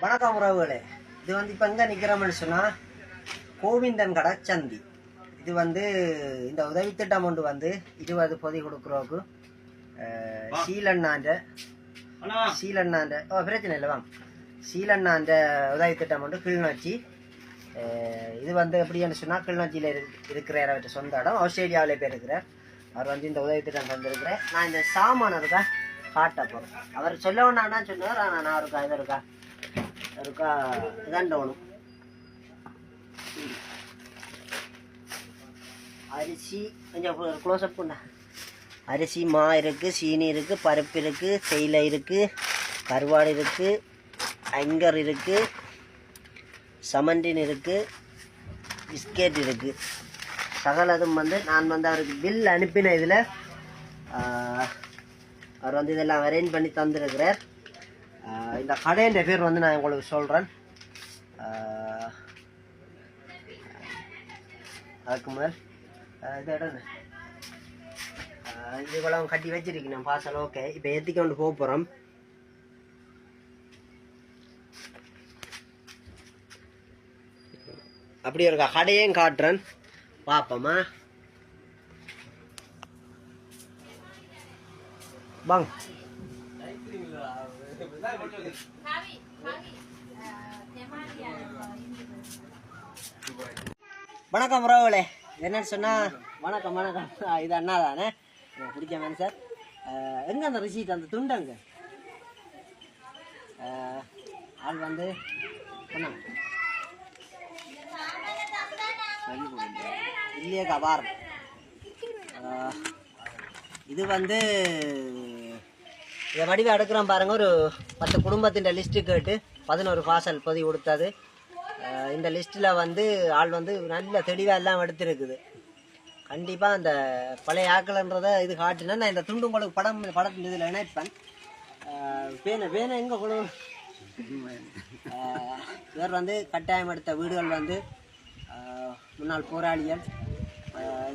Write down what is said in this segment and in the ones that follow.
வணக்கம் உறவுகளே. இது இப்போ எங்கே நிற்கிறோம்னு சொன்னால் கோவிந்தன் கடை சந்தி. இது இந்த உதவி திட்டம் ஒன்று 20 பொதி கொடுக்குறோக்கு சீலண்ணாண்ட பிரச்சனை இல்லை வாங்க. சீலண்ணாண்ட உதவி திட்டம் ஒன்று கிளிநொச்சி. இது எப்படின்னு சொன்னால் கிளிநொச்சியில் இருக்கிறார். அவர்கிட்ட சொந்த இடம் ஆஸ்திரேலியாவிலே போய் இருக்கிறார். அவர் இந்த உதவி திட்டம் தந்திருக்கிறேன். நான் இந்த சாமான இருக்கா காட்ட போகிறேன். அவர் சொல்ல வேண்டாம்னா சொன்னார். ஆனால் நான் இருக்கா இது இருக்கா இதாண்டவனும் அரிசி கொஞ்சம் க்ளோஸ்அப் பண்ண. அரிசி மா இருக்குது, சீனி இருக்குது, பருப்பு இருக்குது, தேயிலை இருக்குது, கருவாடு இருக்குது, அங்கர் இருக்குது, சமண்டின் இருக்குது, பிஸ்கெட் இருக்குது. சகலதும் நான் அவருக்கு பில் அனுப்பின இதில் அவர் இதெல்லாம் அரேஞ்ச் பண்ணி தந்துருக்கிறார். இந்த கடையின் பேர் நான் உங்களுக்கு சொல்கிறேன். அதுக்கு முதல் இது இடம் இதுக்கெல்லாம் கட்டி வச்சிருக்கேன் பார்சல். ஓகே, இப்போ ஏற்றிக்க கொண்டு போக போகிறோம். அப்படி இருக்கா கடையும் காட்டுறேன் பார்ப்போமா வாங்க. வணக்கம் உறவுகளே. என்னன்னு சொன்னா வணக்கம் வணக்கம். இது அண்ணா தானே, பிடிச்ச மேன் சார். எங்க அந்த ரிசீட் அந்த துண்டங்க ஆள் இல்லையே கபாரம். இது இதை வடிவம் எடுக்கிறோம் பாருங்க. ஒரு 10 குடும்பத்தின் லிஸ்ட்டு கேட்டு 11 பார்சல் பொதி கொடுத்தது. இந்த லிஸ்ட்டில் ஆள் நல்ல தெளிவாக எல்லாம் எடுத்துருக்குது. கண்டிப்பாக அந்த பழைய ஆக்கலன்றதை இது காட்டுனா நான் இந்த துண்டு உங்களுக்கு படத்தின் இதில் இணைப்பேன். பேனை எங்கே கொடு. இவர் கட்டாயம் எடுத்த வீடுகள் முன்னாள் போராளிகள்.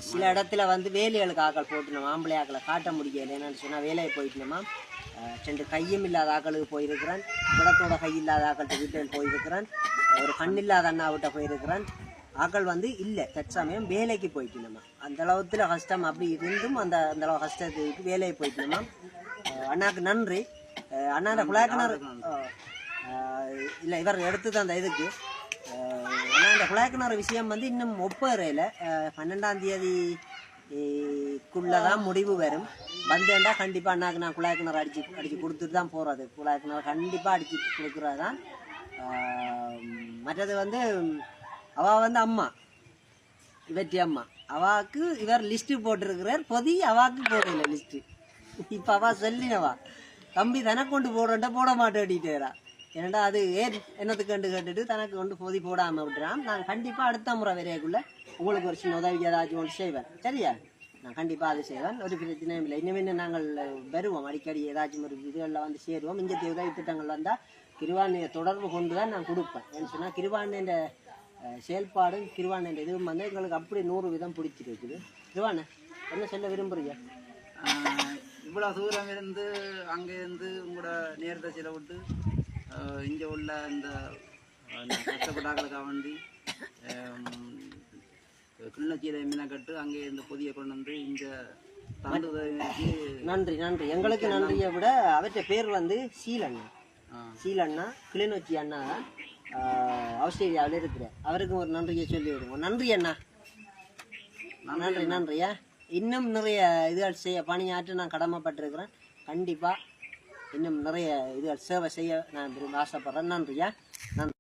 சில இடத்துல வேலைகளுக்கு ஆக்கள் போட்டுனோம். ஆம்பளை ஆக்களை காட்ட முடியலை. என்னன்னு சொன்னால் வேலையை போயிட்டுனோமா. 2 கையும் இல்லாத ஆக்களுக்கு போயிருக்கிறேன். குடத்தோட கை இல்லாத ஆக்கள்கிட்ட வீட்டில் போயிருக்கிறேன். ஒரு கண்ணில்லாத அண்ணாவிட்ட போயிருக்கிறேன். ஆக்கள் இல்லை தற்சமயம் வேலைக்கு போயிட்டுனோமா. அந்த அளவுல கஷ்டம் அப்படி இருந்தும் அந்த அளவு கஷ்டத்துக்கு வேலையை போயிட்டுனோமா. அண்ணாக்கு நன்றி. அண்ணாண்ட குழாய்க்கிணறு இல்லை இவர் எடுத்தது அந்த இதுக்கு. அந்த குழாய்க்கிணறு விஷயம் இன்னும் ஒப்பறையில் 12ஆம் தேதிக்குள்ளதான் முடிவு வரும். வந்தேன்டா கண்டிப்பாக அண்ணாக்கு நான் குழாய்க்கிணறு அடித்து கொடுத்துட்டு தான் போகிறது. குழாய்க்கிணறு கண்டிப்பாக அடித்து கொடுக்குறது தான். மற்றது அவள் அம்மா இவற்றி அம்மா அவாவுக்கு இவர் லிஸ்ட்டு போட்டிருக்கிறார். பொதி அவாவுக்கு போடல லிஸ்ட்டு. இப்போ அவள் சொல்லினவா தம்பி தனக்கு கொண்டு போடுறா போட மாட்டேன்டா. ஏன்னா அது என்னத்துக்கு கேட்டுட்டு தனக்கு பொதி போடாமல் விட்டுறான். நான் கண்டிப்பாக அடுத்த முறை வரையக்குள்ளே உங்களுக்கு ஒரு சின்ன உதவி ஏதாச்சும் ஒன்று செய்வேன். சரியா? நான் கண்டிப்பாக அது செய்வேன். ஒரு பிரச்சனையும் இல்லை. இனிமேல் நாங்கள் வருவோம். அடிக்கடி ஏதாச்சும் ஒரு இதுகளில் சேருவோம். இங்கே உதவி திட்டங்கள் வந்தால் கிருவாண்ணையை தொடர்பு கொண்டு தான் நான் கொடுப்பேன். ஏன்னு சொன்னால் கிருவாண்ணைன்ற செயல்பாடும் கிருவாண்ணைன்ற இதுவும் எங்களுக்கு அப்படி 100% பிடிச்சிருக்குது. கிருவாண்ணை என்ன சொல்ல விரும்புறீங்க? இவ்வளோ தூரம் இருந்து அங்கேருந்து உங்களோட நேரத்தை செலவிட்டு இங்கே உள்ள இந்த கஷ்டப்பட்டாக்களுக்காக வேண்டி கிளிநொச்சியில மீனக்கட்டு அங்கே இந்த பொதியை கொண்டு இங்கே நன்றி நன்றி. எங்களுக்கு நன்றியை விட அவற்ற பேர் சீலண்ணா. சீலண்ணா கிளிநொச்சி அண்ணா ஆஸ்திரேலியாவில் இருக்கிறார். அவருக்கும் ஒரு நன்றியை சொல்லி விடுவோம். நன்றி அண்ணா. நன்றி நன்றியா. இன்னும் நிறைய இதுகள் செய்ய பணியாற்ற நான் கடமைப்பட்டிருக்கிறேன். கண்டிப்பாக இன்னும் நிறைய இதுகள் சேவை செய்ய நான் ஆசைப்படுறேன். நன்றியா. நன்றி.